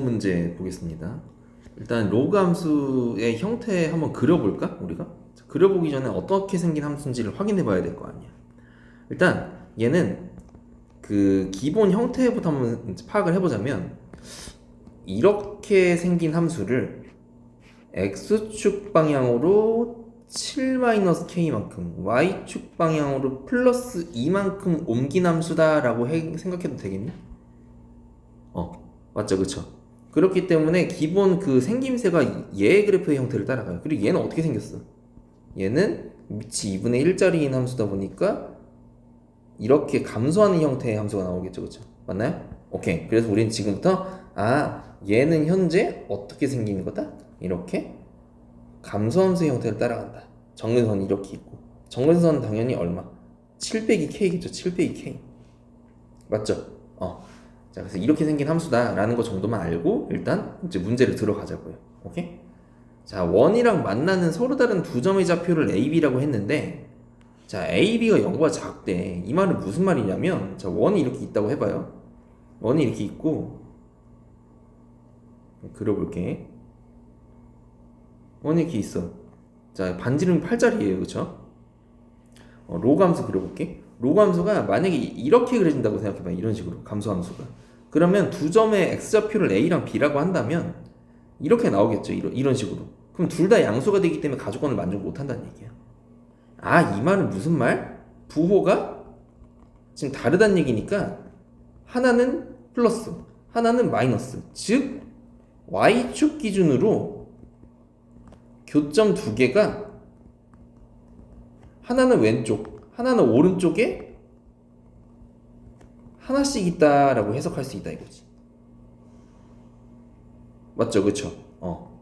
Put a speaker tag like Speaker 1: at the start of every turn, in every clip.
Speaker 1: 문제 보겠습니다. 일단 로그 함수의 형태 한번 그려볼까? 우리가? 자, 그려보기 전에 어떻게 생긴 함수인지를 확인해 봐야 될 거 아니야. 일단 얘는 그 기본 형태부터 한번 파악을 해보자면 이렇게 생긴 함수를 x축 방향으로 7-k만큼 y축 방향으로 플러스 2만큼 옮긴 함수다 라고 생각해도 되겠니? 맞죠, 그쵸? 그렇기 때문에 기본 그 생김새가 얘의 그래프의 형태를 따라가요. 그리고 얘는 어떻게 생겼어? 얘는 위치 2분의 1짜리인 함수다 보니까 이렇게 감소하는 형태의 함수가 나오겠죠, 그쵸? 맞나요? 오케이. 그래서 우리는 지금부터 얘는 현재 어떻게 생긴 거다? 이렇게 감소함수의 형태를 따라간다. 정근선이 이렇게 있고 정근선은 당연히 얼마? 7 빼기 k겠죠. 7 빼기 k. 맞죠? 자, 그래서 이렇게 생긴 함수다라는 거 정도만 알고 일단 이제 문제를 들어가자고요. 오케이? 자, 원이랑 만나는 서로 다른 두 점의 좌표를 a, b라고 했는데 자, a, b가 0보다 작대. 이 말은 무슨 말이냐면 자, 원이 이렇게 있다고 해봐요. 원이 이렇게 있고 그려볼게. 원이 이렇게 있어. 자, 반지름이 8짜리예요. 그쵸? 로그 함수 그려볼게. 로그 함수가 만약에 이렇게 그려진다고 생각해봐. 이런 식으로 감소함수가. 그러면 두 점의 x좌표를 a랑 b라고 한다면 이렇게 나오겠죠. 이런 식으로. 그럼 둘 다 양수가 되기 때문에 가조건을 만족 못한다는 얘기야. 이 말은 무슨 말? 부호가 지금 다르다는 얘기니까 하나는 플러스, 하나는 마이너스. 즉 y축 기준으로 교점 두 개가 하나는 왼쪽, 하나는 오른쪽에 하나씩 있다라고 해석할 수 있다 이거지. 맞죠, 그쵸?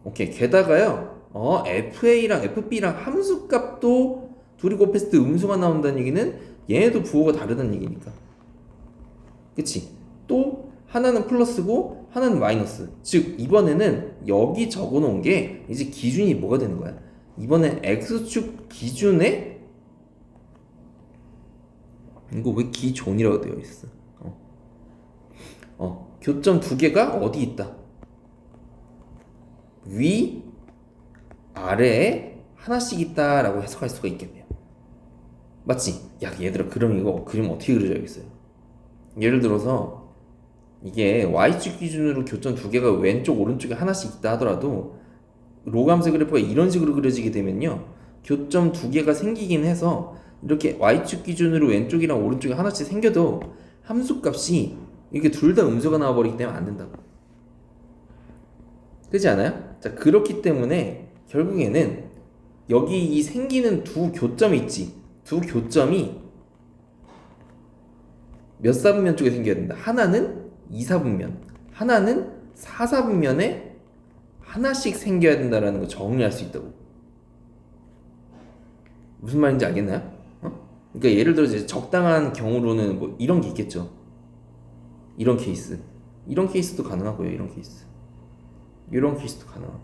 Speaker 1: 오케이. 게다가요, FA랑 FB랑 함수값도 둘이 곱했을 때 음수가 나온다는 얘기는 얘네도 부호가 다르다는 얘기니까. 그치? 또 하나는 플러스고 하나는 마이너스. 즉 이번에는 여기 적어놓은 게 이제 기준이 뭐가 되는 거야? 이번엔 x축 기준에 이거 왜 기존이라고 되어 있어? 교점 두 개가 어디 있다? 위, 아래에 하나씩 있다라고 해석할 수가 있겠네요. 맞지? 야, 얘들아, 그럼 이거 그림 어떻게 그려줘야겠어요? 예를 들어서 이게 y축 기준으로 교점 두 개가 왼쪽, 오른쪽에 하나씩 있다 하더라도 로그 함수 그래프가 이런 식으로 그려지게 되면요, 교점 두 개가 생기긴 해서 이렇게 y축 기준으로 왼쪽이랑 오른쪽에 하나씩 생겨도 함수값이 이게 둘 다 음수가 나와버리기 때문에 안 된다고. 그렇지 않아요? 자, 그렇기 때문에 결국에는 여기 이 생기는 두 교점이 있지. 두 교점이 몇 사분면 쪽에 생겨야 된다. 하나는 2사분면, 하나는 4사분면에 하나씩 생겨야 된다라는 거 정리할 수 있다고. 무슨 말인지 알겠나요? 그러니까 예를 들어 이제 적당한 경우로는 뭐 이런 게 있겠죠. 이런 케이스도 가능하고요. 이런 케이스도 가능하고.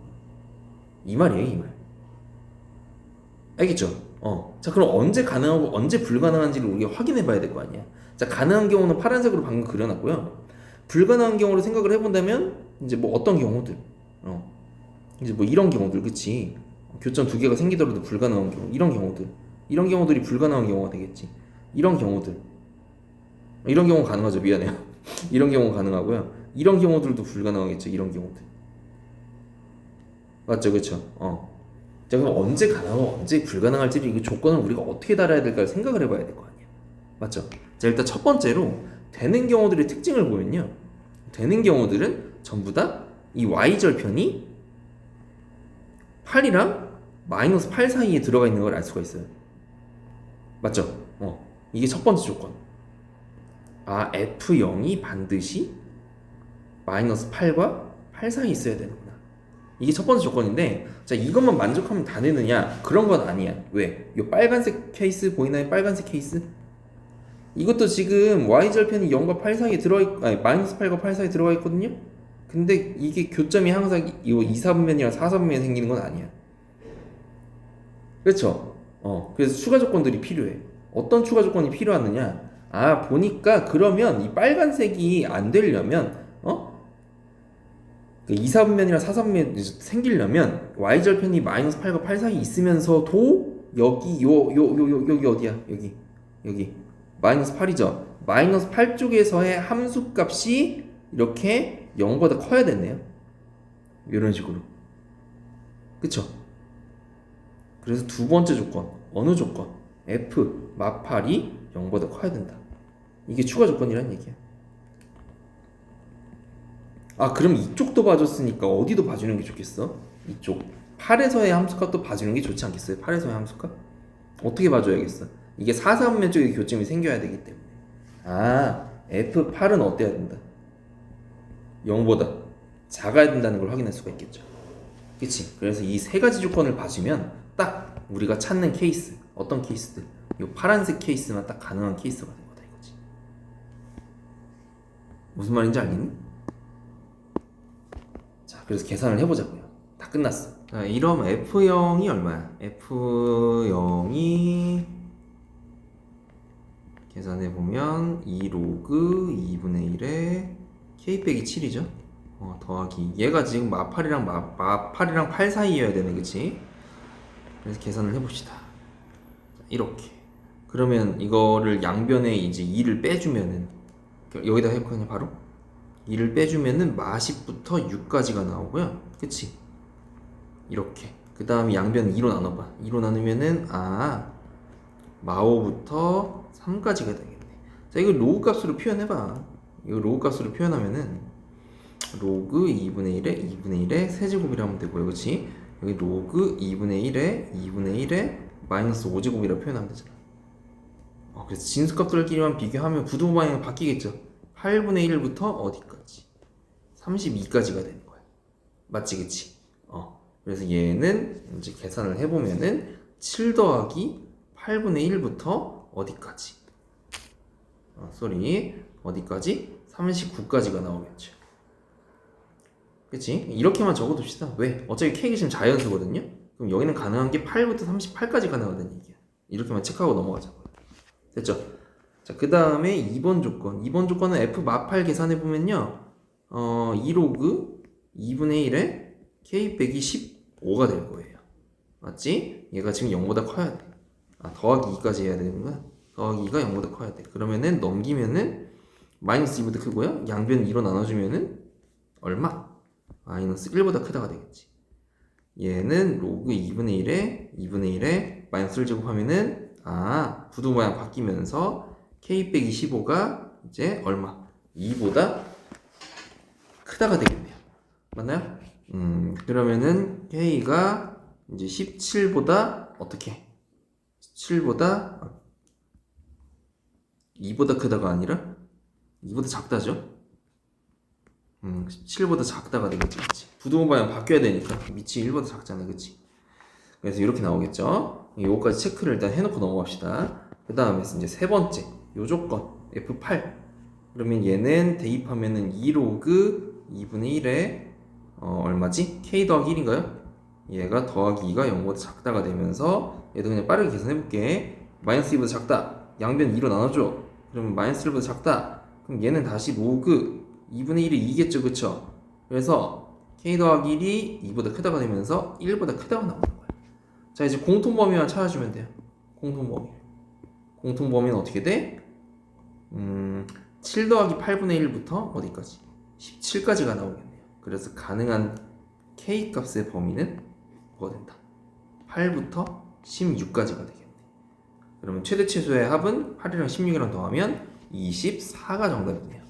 Speaker 1: 이 말이에요, 이 말. 알겠죠? 자, 그럼 언제 가능하고 언제 불가능한지를 우리가 확인해 봐야 될 거 아니야. 자, 가능한 경우는 파란색으로 방금 그려놨고요. 불가능한 경우로 생각을 해본다면 이제 뭐 어떤 경우들, 이제 뭐 이런 경우들, 그치? 교점 두 개가 생기더라도 불가능한 경우, 이런 경우들이 불가능한 경우가 되겠지. 이런 경우 가능하죠. 미안해요. 이런 경우 가능하고요. 이런 경우들도 불가능하겠죠. 이런 경우들. 맞죠, 그쵸? 자, 그럼 언제 가능하고 언제 불가능할지 이 조건을 우리가 어떻게 달아야 될까 생각을 해봐야 될 거 아니야. 맞죠? 자, 일단 첫 번째로 되는 경우들의 특징을 보면요, 되는 경우들은 전부 다 이 y절편이 8이랑 마이너스 8 사이에 들어가 있는 걸 알 수가 있어요. 맞죠? 이게 첫 번째 조건. F0이 반드시 마이너스 8과 8 사이에 있어야 되는구나. 이게 첫 번째 조건인데, 자, 이것만 만족하면 다 되느냐? 그런 건 아니야. 왜? 이 빨간색 케이스 보이나요? 빨간색 케이스? 이것도 지금 y절편이 0과 8 사이에 마이너스 8과 8 사이에 들어가 있거든요? 근데 이게 교점이 항상 이 2사분면이랑 4사분면에 생기는 건 아니야. 그렇죠? 그래서 추가 조건들이 필요해. 어떤 추가 조건이 필요하느냐? 보니까 그러면 이 빨간색이 안 되려면 그 2사분면이랑 4사분면이 생기려면 y절편이 마이너스 8과 8 사이에 있으면서도 여기 여기 어디야? 여기 마이너스 8이죠. 마이너스 8 쪽에서의 함수값이 이렇게 0보다 커야 됐네요. 이런 식으로. 그쵸? 그래서 두 번째 조건, 어느 조건? f 마팔이 0보다 커야 된다. 이게 추가 조건이란 얘기야. 아, 그럼 이쪽도 봐줬으니까 어디도 봐주는 게 좋겠어? 이쪽 8에서의 함수값도 봐주는 게 좋지 않겠어요? 8에서의 함수값? 어떻게 봐줘야겠어? 이게 4사분면 쪽에 교점이 생겨야 되기 때문에. 아, F8은 어때야 된다? 0보다 작아야 된다는 걸 확인할 수가 있겠죠. 그치? 그래서 이 세 가지 조건을 봐주면 딱 우리가 찾는 케이스, 어떤 케이스들, 이 파란색 케이스만 딱 가능한 케이스가 된 거다 이거지. 무슨 말인지 알겠니? 자, 그래서 계산을 해보자고요. 다 끝났어. 자, 이러면 F0이 얼마야? F0이 계산해보면 2로그 2분의 1에 K 빼기 7이죠? 더하기 얘가 지금 마팔이랑 8 사이여야 되네, 그치? 그래서 계산을 해봅시다. 이렇게. 그러면 이거를 양변에 이제 2를 빼주면은 여기다 해볼까요? 바로 2를 빼주면은 마10부터 6까지가 나오고요. 그치? 이렇게. 그 다음에 양변 2로 나눠봐. 2로 나누면은 마5부터 3까지가 되겠네. 자, 이거 로그 값으로 표현해봐. 이거 로그 값으로 표현하면은 로그 2분의 1에 2분의 1에 세제곱이라 하면 되고요. 그치? 여기 로그 2분의 1에 2분의 1에 마이너스 5제곱이라 표현하면 되잖아. 그래서 진수값들끼리만 비교하면 부등호 방향이 바뀌겠죠. 8분의 1부터 어디까지? 32까지가 되는 거야. 맞지, 그치? 그래서 얘는 이제 계산을 해보면은 7 더하기 8분의 1부터 어디까지? 어디까지? 39까지가 나오겠죠. 그치? 이렇게만 적어둡시다. 왜? 어차피 K가 지금 자연수거든요? 그럼 여기는 가능한 게 8부터 38까지 가능하다는 얘기야. 이렇게만 체크하고 넘어가자고요. 됐죠? 자, 그 다음에 2번 조건. 2번 조건은 F 마8 계산해보면요. 2로그 2분의 1에 K 빼기 15가 될 거예요. 맞지? 얘가 지금 0보다 커야 돼. 더하기 2까지 해야 되는 거야. 더하기 2가 0보다 커야 돼. 그러면은 넘기면은 마이너스 2보다 크고요. 양변 2로 나눠주면은 얼마? 마이너스 1보다 크다가 되겠지. 얘는 로그 2분의 1에 마이너스 1 제곱하면은 부등 모양 바뀌면서 K 빼기 15가 이제 얼마? 2보다 크다가 되겠네요. 맞나요? 그러면은 K가 이제 17보다 어떻게? 17보다 2보다 크다가 아니라 2보다 작다죠? 17보다 작다가 되겠지, 그치? 부등호 방향 바뀌어야 되니까 밑이 1보다 작잖아, 그치? 그래서 이렇게 나오겠죠? 요거까지 체크를 일단 해놓고 넘어갑시다. 그 다음에 이제 세 번째 요 조건 F8. 그러면 얘는 대입하면은 2로그 2분의 1에 얼마지? K 더하기 1인가요? 얘가 더하기 2가 0보다 작다가 되면서 얘도 그냥 빠르게 계산해볼게. 마이너스 2보다 작다. 양변 2로 나눠줘. 그러면 마이너스 1보다 작다. 그럼 얘는 다시 로그 2분의 1이 2겠죠, 그쵸? 그래서 K 더하기 1이 2보다 크다가 되면서 1보다 크다가 나오는 거야. 자, 이제 공통범위만 찾아주면 돼요. 공통범위는 어떻게 돼? 7 더하기 8분의 1부터 어디까지? 17까지가 나오겠네요. 그래서 가능한 K 값의 범위는 뭐가 된다? 8부터 16까지가 되겠네. 그러면 최대 최소의 합은 8이랑 16이랑 더하면 24가 정답이네요.